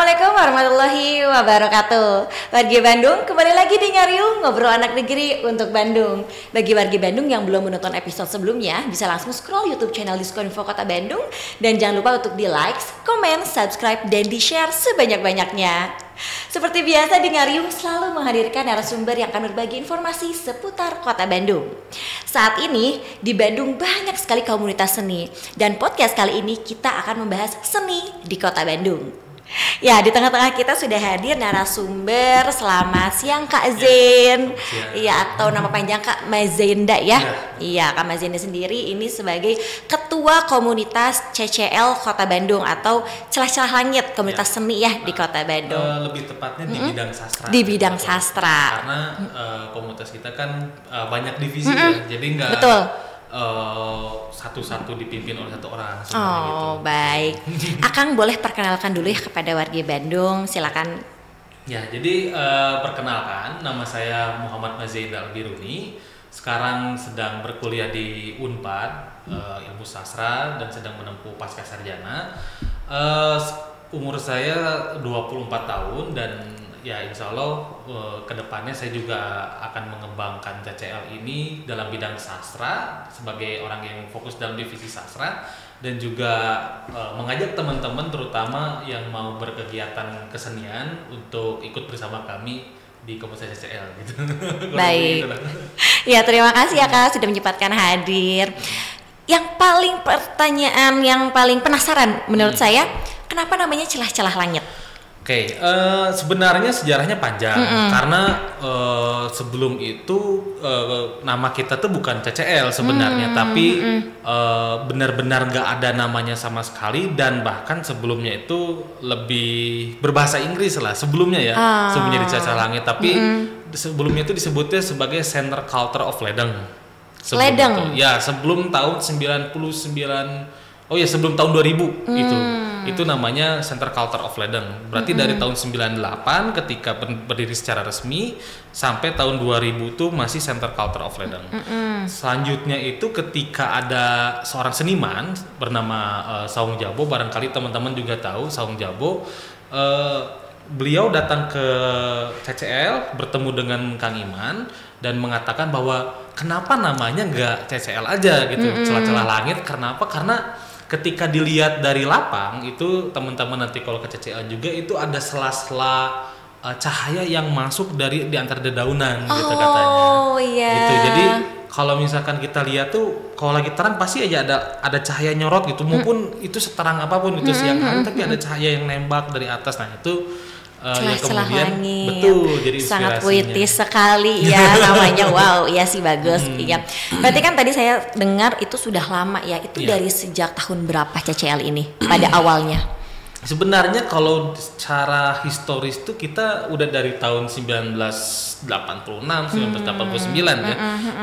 Assalamualaikum warahmatullahi wabarakatuh. Wargi Bandung, kembali lagi di Ngariung, ngobrol anak negeri untuk Bandung. Bagi wargi Bandung yang belum menonton episode sebelumnya, bisa langsung scroll YouTube channel Diskoinfo Kota Bandung. Dan jangan lupa untuk di like, komen, subscribe, dan di share sebanyak-banyaknya. Seperti biasa di Ngariung selalu menghadirkan narasumber yang akan berbagi informasi seputar Kota Bandung. Saat ini di Bandung banyak sekali komunitas seni, dan podcast kali ini kita akan membahas seni di Kota Bandung. Ya, di tengah-tengah kita sudah hadir narasumber. Selamat siang Kak Zain. Iya, atau nama panjang Kak Mazenda ya. Iya, Kak Mazenda sendiri ini sebagai Ketua Komunitas CCL Kota Bandung atau Celah-Celah Langit, komunitas seni ya di Kota Bandung. Lebih tepatnya di bidang sastra. Di bidang sastra. Karena komunitas kita kan banyak divisi ya. Jadi enggak satu-satu dipimpin oleh satu orang. Oh, baik. Akang boleh perkenalkan dulu ya kepada warga Bandung, silakan. Ya, jadi perkenalkan, nama saya Muhammad Mazenda Albiruni. Sekarang sedang berkuliah di Unpad, ilmu sastra, dan sedang menempuh pasca sarjana. Umur saya 24 tahun dan ya insya Allah kedepannya saya juga akan mengembangkan CCL ini dalam bidang sastra sebagai orang yang fokus dalam divisi sastra dan juga mengajak teman-teman terutama yang mau berkegiatan kesenian untuk ikut bersama kami di komunitas CCL gitu. Baik. Ya, terima kasih ya Kak sudah menyempatkan hadir. Yang paling pertanyaan yang paling penasaran menurut saya, kenapa namanya Celah-Celah Langit? Oke, sebenarnya sejarahnya panjang karena sebelum itu nama kita tuh bukan CCL sebenarnya, tapi benar-benar nggak ada namanya sama sekali dan bahkan sebelumnya itu lebih berbahasa Inggris lah sebelumnya ya, sebelumnya di Celah Langit, tapi sebelumnya itu disebutnya sebagai Center Culture of Ledeng. Ledeng? Ya, sebelum tahun 99. Oh ya, sebelum tahun 2000 itu namanya Center Culture of Ledeng. Berarti dari tahun 98 ketika berdiri secara resmi sampai tahun 2000 itu masih Center Culture of Ledeng. Selanjutnya itu ketika ada seorang seniman bernama Saung Jabo, barangkali teman-teman juga tahu Saung Jabo. Beliau datang ke CCL bertemu dengan Kang Iman dan mengatakan bahwa kenapa namanya nggak CCL aja gitu, Celah-Celah Langit. Kenapa? Karena ketika dilihat dari lapang itu teman-teman nanti kalau ke CCL juga itu ada sela-sela cahaya yang masuk dari di antara dedaunan gitu katanya. Oh iya. Gitu. Jadi kalau misalkan kita lihat tuh kalau lagi terang pasti aja ada cahaya nyorot gitu, maupun itu seterang apapun itu siang hari tapi ada cahaya yang nembak dari atas. Nah itu Celah-Celah Langit. Betul, jadi sangat puitis sekali ya namanya. Wow, iya sih bagus. Iya. Berarti kan tadi saya dengar itu sudah lama ya. Itu dari sejak tahun berapa CCL ini pada awalnya? Sebenarnya kalau secara historis tuh kita udah dari tahun 1986, 1989 ya.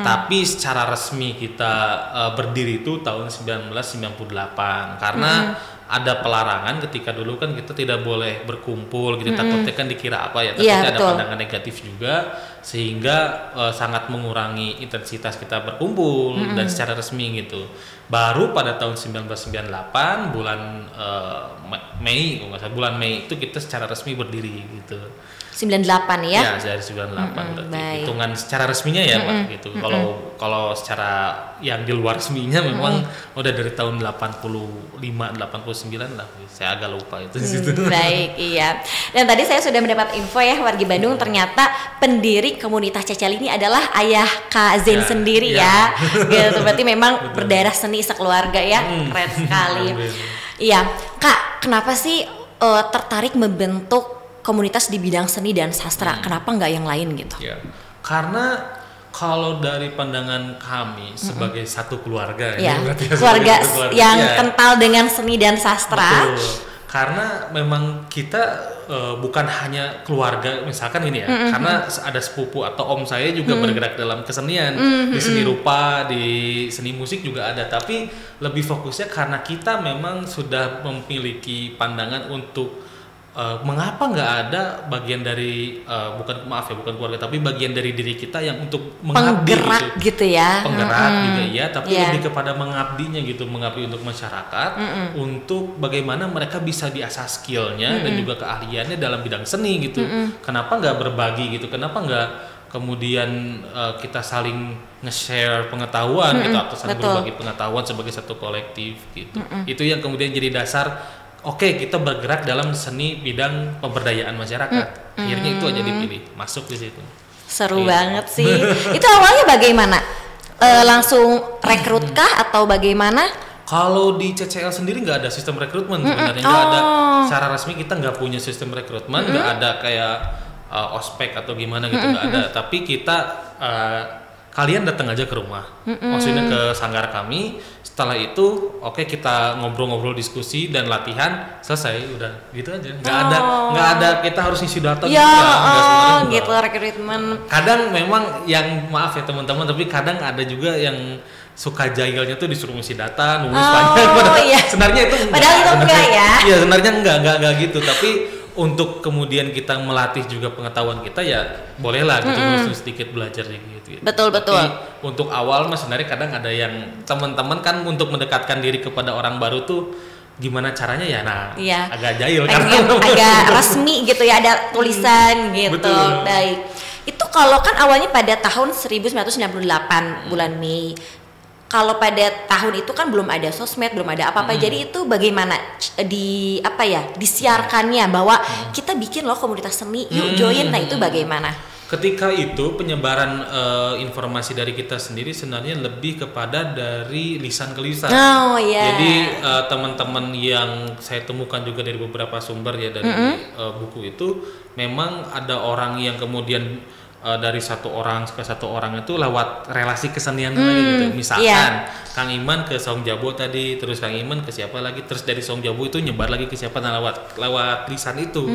Tapi secara resmi kita berdiri itu tahun 1998 karena ada pelarangan ketika dulu kan kita tidak boleh berkumpul gitu, takutnya kan dikira apa ya, takutnya ada pandangan negatif juga sehingga sangat mengurangi intensitas kita berkumpul dan secara resmi gitu. Baru pada tahun 1998 bulan Mei, kalau nggak salah bulan Mei itu kita secara resmi berdiri gitu. 98 ya? Ya, dari 98 berarti hitungan secara resminya ya Pak gitu. Kalau secara yang di luar resminya memang udah dari tahun 85, 89 lah. Saya agak lupa itu di situ. Baik, iya. Dan tadi saya sudah mendapat info ya wargi Bandung, ternyata pendiri komunitas CCL ini adalah ayah Kak Zain sendiri ya. Gitu, berarti memang berdarah seni sekeluarga ya. Keren sekali. Iya, Kak, kenapa sih tertarik membentuk komunitas di bidang seni dan sastra? Kenapa nggak yang lain gitu? Ya, karena kalau dari pandangan kami sebagai satu keluarga, keluarga yang kental dengan seni dan sastra. Betul. Karena memang kita bukan hanya keluarga, misalkan ini ya, karena ada sepupu atau om saya juga bergerak dalam kesenian, di seni rupa, di seni musik juga ada, tapi lebih fokusnya karena kita memang sudah memiliki pandangan untuk mengapa nggak ada bagian dari bukan keluarga tapi bagian dari diri kita yang untuk mengabdi penggerak gitu ya, penggerak juga ya, tapi lebih kepada mengabdinya gitu, mengabdi untuk masyarakat, untuk bagaimana mereka bisa diasah skillnya dan juga keahliannya dalam bidang seni gitu. Kenapa nggak berbagi gitu, kenapa nggak kemudian kita saling nge-share pengetahuan gitu, atau saling berbagi pengetahuan sebagai satu kolektif gitu. Itu yang kemudian jadi dasar. Oke, kita bergerak dalam seni bidang pemberdayaan masyarakat. Akhirnya itu aja dipilih, masuk di situ. Seru banget sih. Itu awalnya bagaimana? Langsung rekrut kah atau bagaimana? Kalau di CCL sendiri nggak ada sistem rekrutmen sebenarnya, nggak ada secara resmi, kita nggak punya sistem rekrutmen, nggak ada kayak ospek atau gimana gitu, nggak ada. Tapi kita kalian datang aja ke rumah, maksudnya ke sanggar kami. Setelah itu, kita ngobrol-ngobrol, diskusi dan latihan, selesai, udah gitu aja. Nggak ada kita harus isi data gitu rekrutmen. Kadang memang yang maaf ya teman-teman, tapi kadang ada juga yang suka jahilnya tuh disuruh ngisi data, nulis panjang. Sebenarnya itu enggak ya? Iya, sebenarnya enggak gitu, tapi untuk kemudian kita melatih juga pengetahuan kita ya bolehlah gitu, terus sedikit belajar gitu. Betul. Tapi untuk awal mas sebenarnya kadang ada yang teman-teman kan untuk mendekatkan diri kepada orang baru tuh gimana caranya ya, agak jahil karena agak resmi gitu ya, ada tulisan gitu. Betul. Baik. Itu kalau kan awalnya pada tahun 1998 bulan Mei. Kalau pada tahun itu kan belum ada sosmed, belum ada apa-apa. Jadi itu bagaimana disiarkannya bahwa kita bikin loh komunitas seni, yuk join. Nah, itu bagaimana? Ketika itu penyebaran informasi dari kita sendiri sebenarnya lebih kepada dari lisan ke lisan. Jadi teman-teman yang saya temukan juga dari beberapa sumber ya dari buku itu, memang ada orang yang kemudian dari satu orang ke satu orang itu lewat relasi kesenian lagi gitu. Misalkan Kang Iman ke Song Jabo tadi, terus Kang Iman ke siapa lagi, terus dari Song Jabo itu nyebar lagi ke siapa, lewat lisan itu.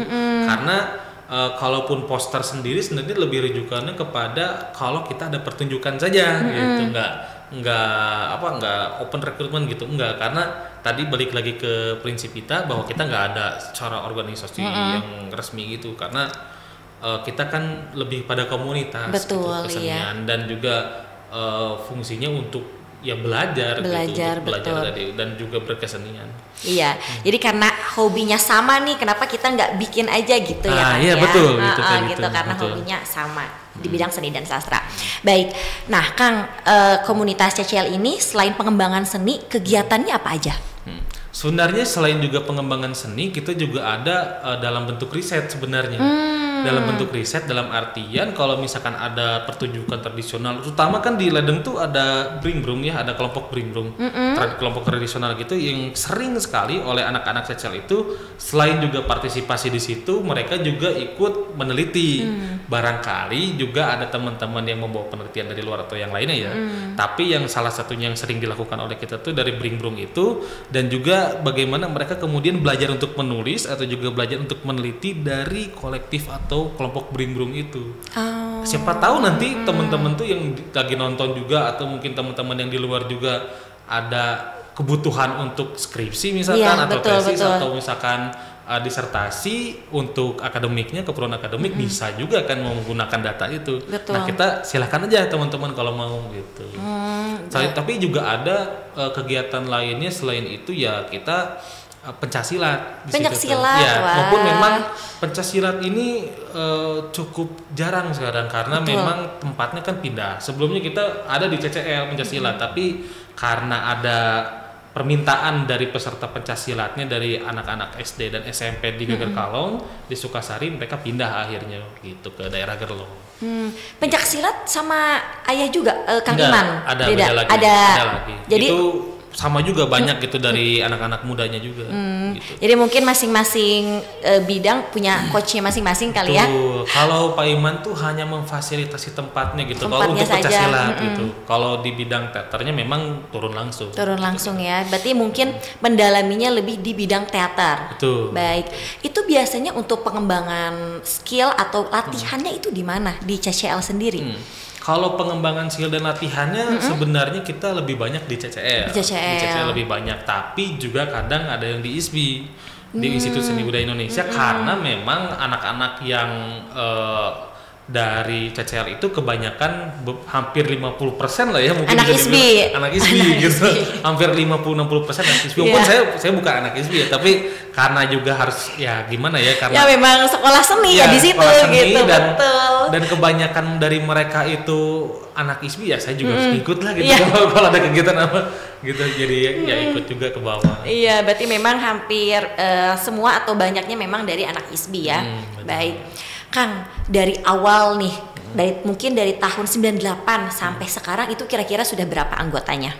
Karena kalaupun poster sendiri sebenarnya lebih rujukannya kepada kalau kita ada pertunjukan saja gitu, nggak open recruitment gitu, enggak, karena tadi balik lagi ke prinsip kita bahwa kita nggak ada secara organisasi yang resmi gitu, karena kita kan lebih pada komunitas gitu, kesenian dan juga fungsinya untuk ya belajar tadi, dan juga berkesenian. Iya, jadi karena hobinya sama nih, kenapa kita nggak bikin aja gitu ya kan? Iya betul, gitu karena hobinya sama di bidang seni dan sastra. Baik, nah Kang, komunitas CCL ini selain pengembangan seni, kegiatannya apa aja? Sebenarnya selain juga pengembangan seni, kita juga ada dalam bentuk riset sebenarnya. Dalam bentuk riset dalam artian kalau misalkan ada pertunjukan tradisional, terutama kan di Ledeng tuh ada Bringbrum ya, ada kelompok Bringbrum, kelompok tradisional gitu yang sering sekali oleh anak-anak CCL itu selain juga partisipasi di situ, mereka juga ikut meneliti. Barangkali juga ada teman-teman yang membawa penelitian dari luar atau yang lainnya ya. Tapi yang salah satunya yang sering dilakukan oleh kita tuh dari Bringbrum itu, dan juga bagaimana mereka kemudian belajar untuk menulis atau juga belajar untuk meneliti dari kolektif atau kelompok Bringbrum itu. Siapa tahu nanti teman-teman tuh yang lagi nonton juga, atau mungkin teman-teman yang di luar juga ada kebutuhan untuk skripsi misalkan, atau tesis atau misalkan disertasi untuk akademiknya, keperluan akademik, bisa juga kan mau menggunakan data itu. Nah, kita silahkan aja teman-teman kalau mau gitu. Tapi juga ada kegiatan lainnya selain itu ya, kita pencaksilat di situ. Ya, maupun memang pencaksilat ini cukup jarang sekarang karena memang tempatnya kan pindah. Sebelumnya kita ada di CCL pencaksilat, tapi karena ada permintaan dari peserta pencaksilatnya dari anak-anak SD dan SMP di Geger Kalong, di Sukasari, mereka pindah akhirnya gitu ke daerah Gerlong. Pencaksilat sama ayah juga, Kang Iman? Ada, beda lagi. Ada lagi. Jadi itu sama juga banyak gitu dari anak-anak mudanya juga. Gitu. Jadi mungkin masing-masing bidang punya coachnya masing-masing kali ya. Kalau Pak Iman tuh hanya memfasilitasi tempatnya gitu. Kalau untuk pencaksilat gitu. Kalau di bidang teaternya memang turun langsung. Turun langsung ya. Berarti mungkin mendalaminya lebih di bidang teater. Betul. Baik. Itu biasanya untuk pengembangan skill atau latihannya itu di mana di CCL sendiri? Kalau pengembangan skill dan latihannya sebenarnya kita lebih banyak di CCL. Di CCL lebih banyak, tapi juga kadang ada yang di ISBI. di Institut Seni Budaya Indonesia karena memang anak-anak yang dari CCL itu kebanyakan hampir 50% lah ya mungkin anak bisa ISBI. Anak ISBI gitu. Hampir 50-60% anak ISBI. Walaupun saya bukan anak ISBI ya, tapi karena juga harus ya gimana ya karena ya memang sekolah seni ya di situ gitu. Dan kebanyakan dari mereka itu anak ISBI ya saya juga harus ikut lah gitu. Kalau ada kegiatan apa gitu jadi ya ikut juga ke bawah. Iya, berarti memang hampir semua atau banyaknya memang dari anak ISBI ya. Baik. Kang, dari awal nih, mungkin dari tahun 98 sampai sekarang itu kira-kira sudah berapa anggotanya?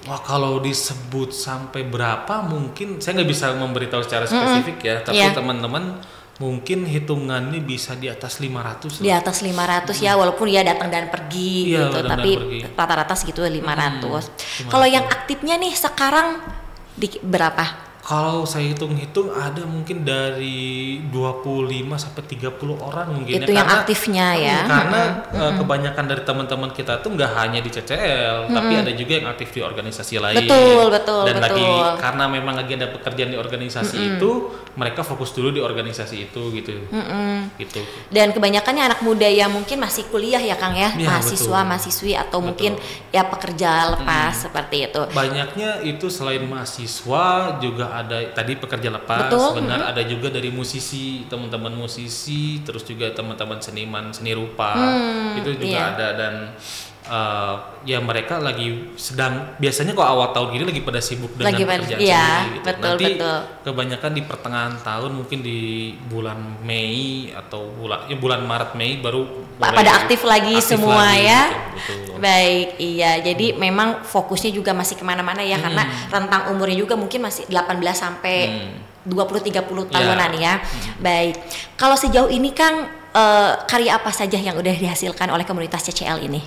Wah, kalau disebut sampai berapa mungkin saya nggak bisa memberitahu secara spesifik ya, tapi teman-teman mungkin hitungannya bisa di atas 500 di atas 500 ya, walaupun ya datang dan pergi gitu, tapi rata-rata segitu 500. Kalau yang aktifnya nih sekarang berapa? Kalau saya hitung-hitung ada mungkin dari 25 sampai 30 orang mungkin itu ya, yang aktifnya ya. Karena kebanyakan dari teman-teman kita tuh nggak hanya di CCL, tapi ada juga yang aktif di organisasi lain. Betul. Dan lagi karena memang lagi ada pekerjaan di organisasi itu, mereka fokus dulu di organisasi itu gitu. Gitu. Dan kebanyakannya anak muda yang mungkin masih kuliah ya Kang ya, mahasiswa, mahasiswi atau mungkin ya pekerja lepas seperti itu. Banyaknya itu selain mahasiswa juga ada tadi pekerja lepas, benar ada juga dari musisi, teman-teman musisi, terus juga teman-teman seniman seni rupa itu juga ada dan ya mereka lagi sedang biasanya kok awal tahun gini lagi pada sibuk dengan pekerjaan sendiri gitu. Nanti kebanyakan di pertengahan tahun mungkin di bulan Mei atau bulan Maret Mei baru pada aktif lagi semua lagi, ya. Betul. Baik, iya. Jadi memang fokusnya juga masih kemana-mana ya karena rentang umurnya juga mungkin masih 18 sampai 20-30 tahunan ya. Baik. Kalau sejauh ini Kang karya apa saja yang udah dihasilkan oleh komunitas CCL ini?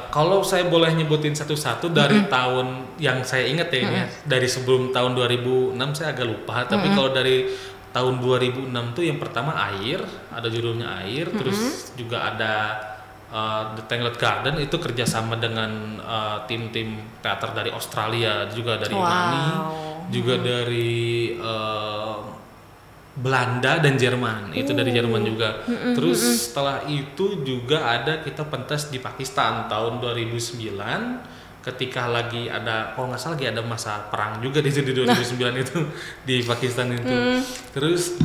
Kalau saya boleh nyebutin satu-satu dari tahun yang saya ingat ya ini, dari sebelum tahun 2006 saya agak lupa, tapi kalau dari tahun 2006 tuh yang pertama Air, ada judulnya Air, terus juga ada The Tangled Garden itu kerjasama dengan tim-tim teater dari Australia, juga dari Yunani, juga dari Belanda dan Jerman, itu dari Jerman juga. Terus setelah itu juga ada kita pentas di Pakistan tahun 2009 ketika lagi ada, kalau nggak salah lagi ada masa perang juga di 2009 itu di Pakistan itu. Terus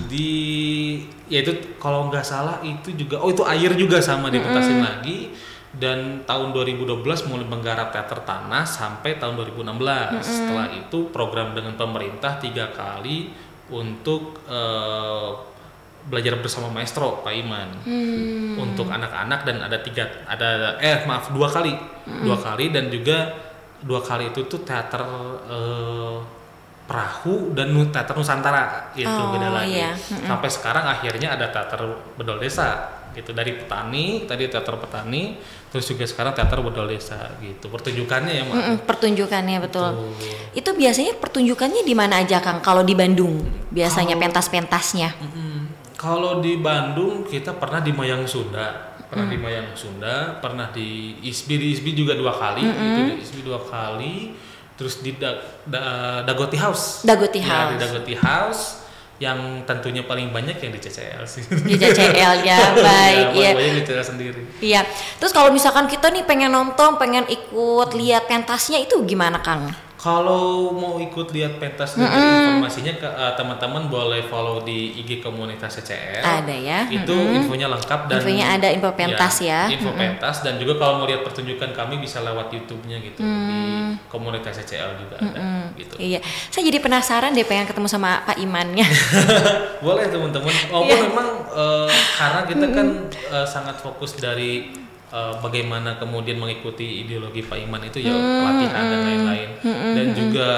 ya itu kalau nggak salah itu juga, itu Air juga sama dipentasin lagi. Dan tahun 2012 mulai menggarap teater tanah sampai tahun 2016. Setelah itu program dengan pemerintah 3 kali untuk belajar bersama maestro Pak Iman untuk anak-anak, dan ada 2 kali dan juga 2 kali itu tuh teater perahu dan teater Nusantara itu beda lagi. Sampai sekarang akhirnya ada teater Bedol Desa gitu, dari petani tadi teater petani, terus juga sekarang teater Bedol Desa gitu pertunjukannya ya pertunjukannya betul. Itu biasanya pertunjukannya di mana aja Kang kalau di Bandung biasanya pentas-pentasnya? Kalau di Bandung kita pernah di Mayang Sunda, pernah di ISBI juga 2 kali, itu di ISBI 2 kali, terus di Dagoti House. Di Dagoti House yang tentunya paling banyak yang di CCL sih. Di CCL ya, baik ya. Banyak di CCL sendiri. Iya. Terus kalau misalkan kita nih pengen nonton, pengen ikut lihat pentasnya itu gimana Kang? Kalau mau ikut lihat pentas dan informasinya teman-teman boleh follow di IG komunitas CCL. Ada ya. Itu infonya lengkap dan infonya ada info pentas ya. Info pentas, dan juga kalau mau lihat pertunjukan kami bisa lewat YouTube-nya gitu di komunitas CCL juga ada gitu. Iya. Saya jadi penasaran deh pengen ketemu sama Pak Imannya. Boleh teman-teman. Memang karena kita kan sangat fokus dari bagaimana kemudian mengikuti ideologi Pak Iman itu ya pelatihan dan lain-lain, dan juga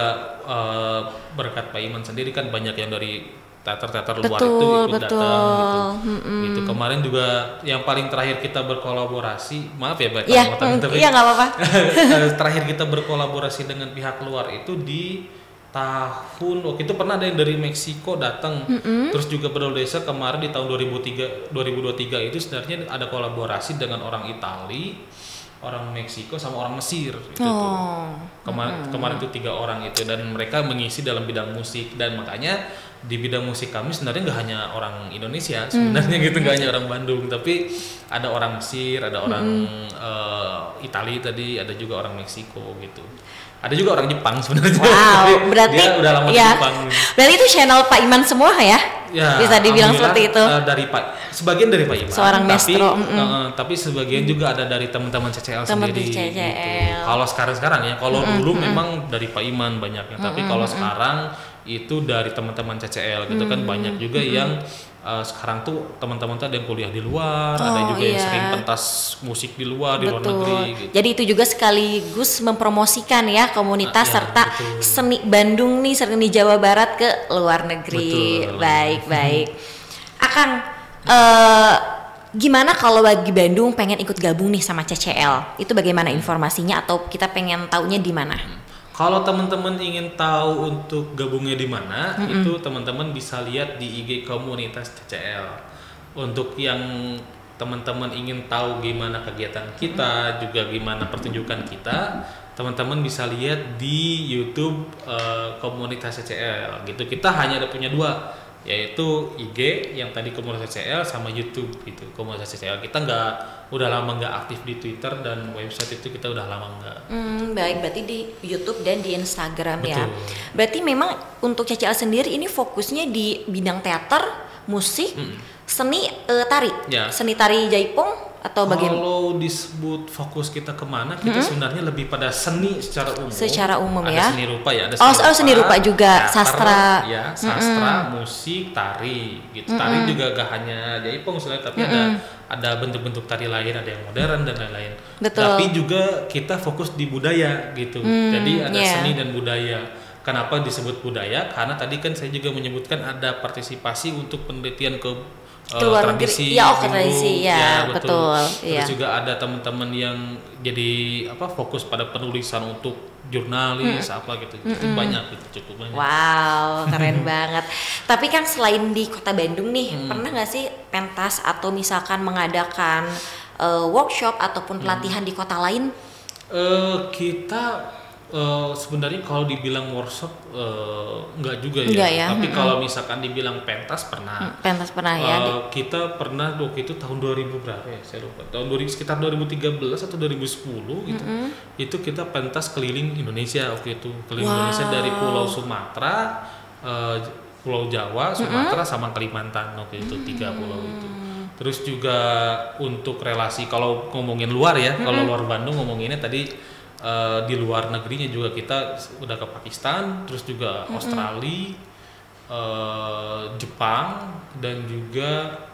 berkat Pak Iman sendiri kan banyak yang dari teater-teater luar itu ikut datang gitu. Kemarin juga yang paling terakhir kita berkolaborasi, maaf ya Pak, tapi nggak apa-apa. Terakhir kita berkolaborasi dengan pihak luar itu di tahun waktu itu pernah ada yang dari Meksiko datang, terus juga Bedol Desa kemarin di tahun 2023 itu sebenarnya ada kolaborasi dengan orang Itali, orang Meksiko sama orang Mesir itu kemarin itu 3 orang itu, dan mereka mengisi dalam bidang musik, dan makanya di bidang musik kami sebenarnya nggak hanya orang Indonesia sebenarnya gitu, nggak hanya orang Bandung, tapi ada orang Mesir, ada orang Italia tadi, ada juga orang Meksiko gitu. Ada juga orang Jepang sebenarnya. Wow, berarti dia udah lama di Jepang. Berarti itu channel Pak Iman semua ya? Ya, bisa dibilang seperti itu. Dari sebagian dari Pak Iman. Seorang maestro. Tapi sebagian juga ada dari teman-teman CCL sendiri. CCL. Gitu. Kalau sekarang ya, kalau dulu memang dari Pak Iman banyaknya. Tapi kalau sekarang itu dari teman-teman CCL gitu kan, banyak juga yang sekarang tuh teman-teman tuh ada yang kuliah di luar, ada juga yang sering pentas musik di luar, di luar negeri gitu. Jadi itu juga sekaligus mempromosikan ya komunitas serta seni Bandung nih, seni Jawa Barat ke luar negeri. Betul. Baik. Akang, gimana kalau bagi Bandung pengen ikut gabung nih sama CCL? Itu bagaimana informasinya atau kita pengen taunya di mana? Kalau teman-teman ingin tahu untuk gabungnya di mana, itu teman-teman bisa lihat di IG komunitas CCL. Untuk yang teman-teman ingin tahu gimana kegiatan kita, juga gimana pertunjukan kita, teman-teman bisa lihat di YouTube komunitas CCL gitu. Kita hanya ada punya 2, yaitu IG yang tadi komunitas CCL sama YouTube gitu, komunitas CCL. Kita udah lama nggak aktif di Twitter dan website itu kita udah lama nggak. Baik, berarti di YouTube dan di Instagram. Betul. Ya. Berarti memang untuk CCL sendiri ini fokusnya di bidang teater, musik, seni tari, seni tari jaipong atau bagaimana? Kalau disebut fokus kita kemana, kita sebenarnya lebih pada seni secara umum. Secara umum ada ya. Seni rupa ya, ada seni rupa juga, teater, sastra. Ya, sastra, musik, tari gitu. Tari juga gak hanya jaipong sebenarnya, tapi ada bentuk-bentuk tari lain, ada yang modern dan lain-lain. Betul. Tapi juga kita fokus di budaya gitu. Jadi ada seni dan budaya. Kenapa disebut budaya? Karena tadi kan saya juga menyebutkan ada partisipasi untuk penelitian ke luar negeri. Tradisi ya, betul. Terus juga ada teman-teman yang jadi fokus pada penulisan untuk jurnalis gitu. Itu banyak gitu, cukup banyak. Wow, keren banget. Tapi kan selain di Kota Bandung nih, pernah nggak sih pentas atau misalkan mengadakan workshop ataupun pelatihan di kota lain? Kita sebenarnya kalau dibilang workshop enggak juga ya. Tapi kalau misalkan dibilang pentas pernah. Pentas pernah ya. Kita pernah waktu itu tahun 2000 berapa ya? Saya lupa. Sekitar 2013 atau 2010 gitu. Itu kita pentas keliling Indonesia waktu itu. Indonesia dari Pulau Sumatera, Pulau Jawa, Sumatera sama Kalimantan waktu itu, 3 pulau itu. Terus juga untuk relasi kalau ngomongin luar ya, kalau luar Bandung ngomonginnya tadi di luar negerinya juga kita udah ke Pakistan, terus juga Australia, Jepang, dan juga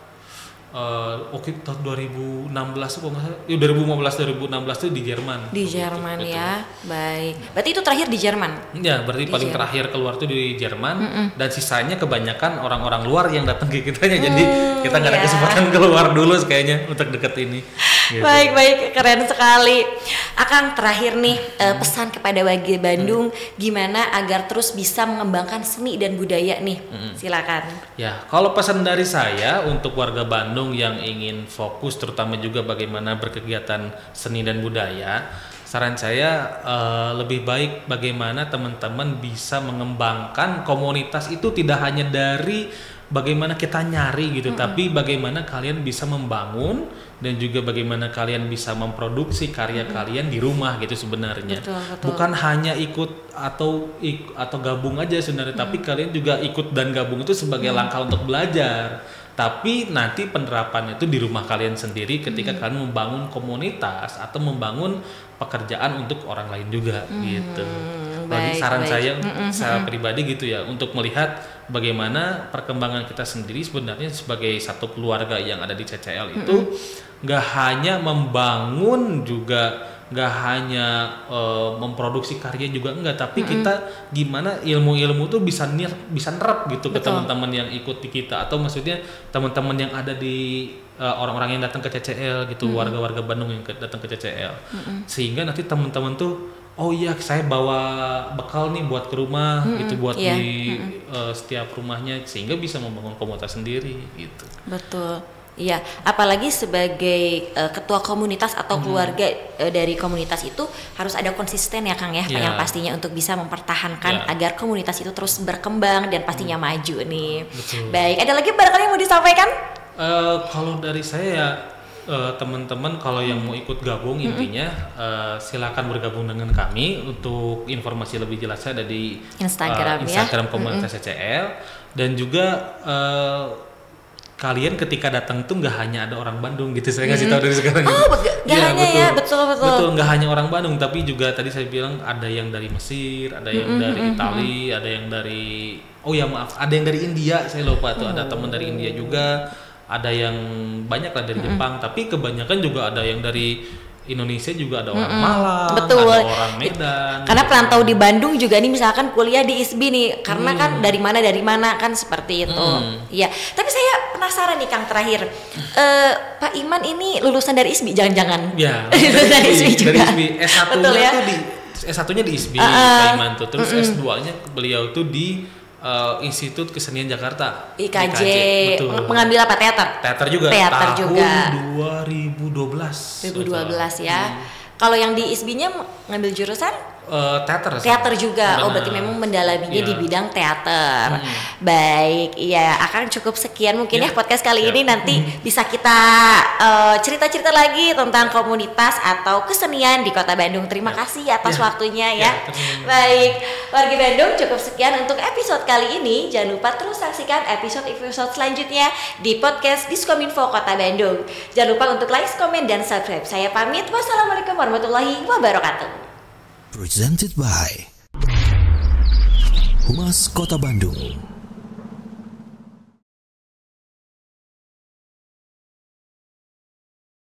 tahun 2016 tuh 2015-2016 tuh di Jerman. Di Jerman ya, baik. Berarti itu terakhir di Jerman? Ya, berarti paling terakhir keluar tuh di Jerman, dan sisanya kebanyakan orang-orang luar yang datang ke kitanya, jadi kita nggak ada kesempatan keluar dulu kayaknya untuk deket ini. Gitu. Baik, keren sekali. Akang terakhir nih pesan kepada warga Bandung gimana agar terus bisa mengembangkan seni dan budaya nih. Silakan. Ya, kalau pesan dari saya untuk warga Bandung yang ingin fokus terutama juga bagaimana berkegiatan seni dan budaya, saran saya lebih baik bagaimana teman-teman bisa mengembangkan komunitas itu tidak hanya dari bagaimana kita nyari gitu, tapi bagaimana kalian bisa membangun dan juga bagaimana kalian bisa memproduksi karya kalian di rumah gitu sebenarnya. Betul. Bukan hanya ikut atau gabung aja sebenarnya, tapi kalian juga ikut dan gabung itu sebagai langkah untuk belajar. Tapi nanti penerapannya itu di rumah kalian sendiri ketika kalian membangun komunitas atau membangun pekerjaan untuk orang lain juga gitu. Bagi saran saya pribadi gitu ya, untuk melihat bagaimana perkembangan kita sendiri sebenarnya sebagai satu keluarga yang ada di CCL itu nggak hanya membangun juga, nggak hanya memproduksi karya juga enggak, tapi kita gimana ilmu-ilmu tuh bisa nerap gitu ke teman-teman yang ikut di kita, atau maksudnya teman-teman yang ada di orang-orang yang datang ke CCL gitu, warga-warga Bandung yang datang ke CCL, sehingga nanti teman-teman tuh oh iya saya bawa bekal nih buat ke rumah gitu, buat di setiap rumahnya, sehingga bisa membangun komunitas sendiri gitu. Betul. Iya, apalagi sebagai ketua komunitas atau keluarga dari komunitas itu harus ada konsisten ya Kang ya, yang pastinya untuk bisa mempertahankan agar komunitas itu terus berkembang dan pastinya maju nih. Betul. Baik, ada lagi barangkali yang mau disampaikan? Kalau dari saya ya teman-teman kalau yang mau ikut gabung intinya silakan bergabung dengan kami. Untuk informasi lebih jelasnya ada di Instagram komunitas CCL dan juga kalian ketika datang tuh nggak hanya ada orang Bandung gitu, saya ngasih tahu dari sekarang. Betul, nggak hanya orang Bandung tapi juga tadi saya bilang ada yang dari Mesir, ada yang dari Italia, ada yang dari ada yang dari India, saya lupa tuh ada teman dari India juga, ada yang banyak lah dari Jepang, tapi kebanyakan juga ada yang dari Indonesia juga, ada orang Malang, ada orang Medan. Karena perantau di Bandung juga nih misalkan kuliah di ISBI nih, karena kan dari mana kan seperti itu. Iya. Tapi saya penasaran nih Kang terakhir, Pak Iman ini lulusan dari ISBI jangan-jangan? Ya. Lulusan dari ISBI juga. Dari ISBI. S1-nya tuh S1-nya di ISBI Pak Iman tuh. Terus S2-nya beliau tuh di Institut Kesenian Jakarta, IKJ. Betul. Mengambil apa? Teater juga. Tahun juga. 2012 ya. Kalau yang di ISBI-nya ngambil jurusan teater juga. Benar. Berarti memang mendalaminya di bidang teater. Baik, iya, akan cukup sekian mungkin ya podcast kali ini. Nanti bisa kita cerita-cerita lagi tentang komunitas atau kesenian di Kota Bandung. Terima kasih atas waktunya ya. Baik, warga Bandung, cukup sekian untuk episode kali ini. Jangan lupa terus saksikan episode selanjutnya di podcast Diskominfo Kota Bandung. Jangan lupa untuk like, komen, dan subscribe. Saya pamit. Wassalamualaikum warahmatullahi wabarakatuh. Presented by Humas Kota Bandung.